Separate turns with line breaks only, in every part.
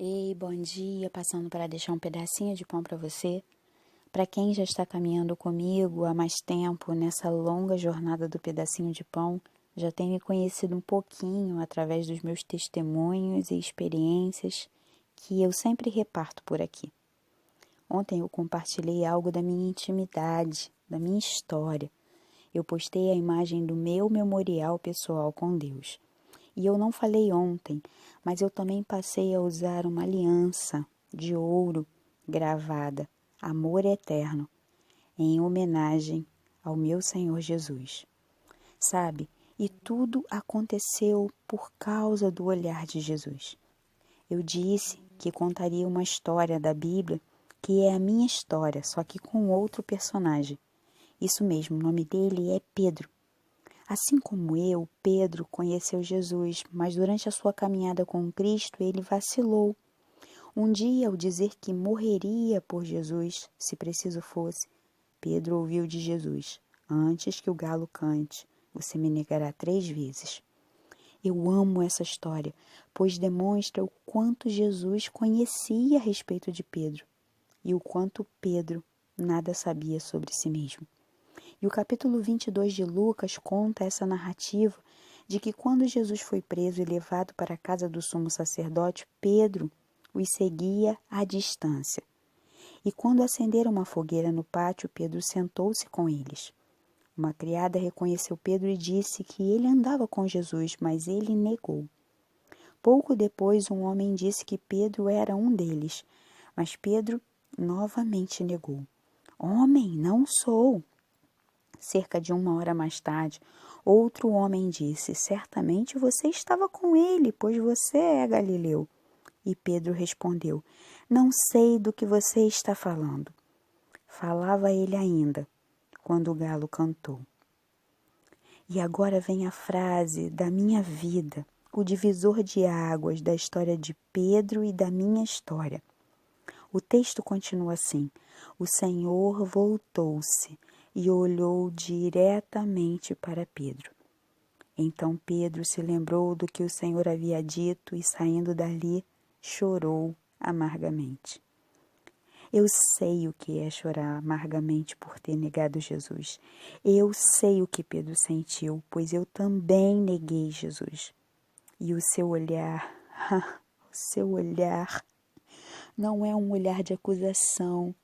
Ei, bom dia, passando para deixar um pedacinho de pão para você. Para quem já está caminhando comigo há mais tempo nessa longa jornada do pedacinho de pão, já tem me conhecido um pouquinho através dos meus testemunhos e experiências que eu sempre reparto por aqui. Ontem eu compartilhei algo da minha intimidade, da minha história. Eu postei a imagem do meu memorial pessoal com Deus. E eu não falei ontem, mas eu também passei a usar uma aliança de ouro gravada, amor eterno, em homenagem ao meu Senhor Jesus. Sabe? E tudo aconteceu por causa do olhar de Jesus. Eu disse que contaria uma história da Bíblia que é a minha história, só que com outro personagem. Isso mesmo, o nome dele é Pedro. Assim como eu, Pedro conheceu Jesus, mas durante a sua caminhada com Cristo, ele vacilou. Um dia, ao dizer que morreria por Jesus, se preciso fosse, Pedro ouviu de Jesus: antes que o galo cante, você me negará 3 vezes. Eu amo essa história, pois demonstra o quanto Jesus conhecia a respeito de Pedro e o quanto Pedro nada sabia sobre si mesmo. E o capítulo 22 de Lucas conta essa narrativa de que quando Jesus foi preso e levado para a casa do sumo sacerdote, Pedro os seguia à distância. E quando acenderam uma fogueira no pátio, Pedro sentou-se com eles. Uma criada reconheceu Pedro e disse que ele andava com Jesus, mas ele negou. Pouco depois, um homem disse que Pedro era um deles, mas Pedro novamente negou. Homem, não sou. Cerca de 1 hora mais tarde, outro homem disse: certamente você estava com ele, pois você é galileu. E Pedro respondeu: não sei do que você está falando. Falava ele ainda, quando o galo cantou. E agora vem a frase da minha vida, o divisor de águas da história de Pedro e da minha história. O texto continua assim: o Senhor voltou-se e olhou diretamente para Pedro. Então Pedro se lembrou do que o Senhor havia dito e, saindo dali, chorou amargamente. Eu sei o que é chorar amargamente por ter negado Jesus. Eu sei o que Pedro sentiu, pois eu também neguei Jesus. E o seu olhar, o seu olhar, não é um olhar de acusação,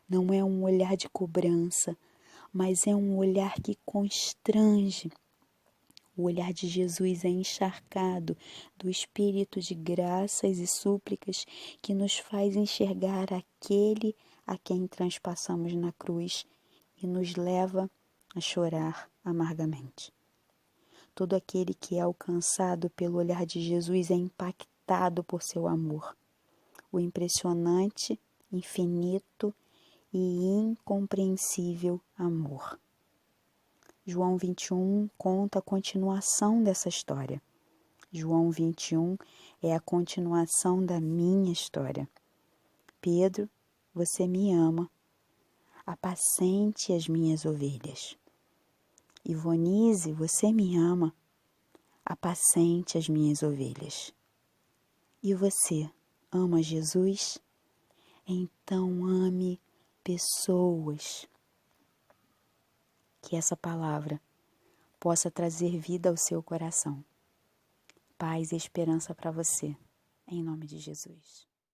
não é um olhar de cobrança, mas é um olhar que constrange. O olhar de Jesus é encharcado do espírito de graças e súplicas que nos faz enxergar aquele a quem transpassamos na cruz e nos leva a chorar amargamente. Todo aquele que é alcançado pelo olhar de Jesus é impactado por seu amor. O impressionante, infinito e incompreensível amor. João 21 conta a continuação dessa história. João 21 é a continuação da minha história. Pedro, você me ama. Apacente as minhas ovelhas. Ivonise, você me ama. Apacente as minhas ovelhas. E você ama Jesus? Então ame pessoas. Que essa palavra possa trazer vida ao seu coração. Paz e esperança para você, em nome de Jesus.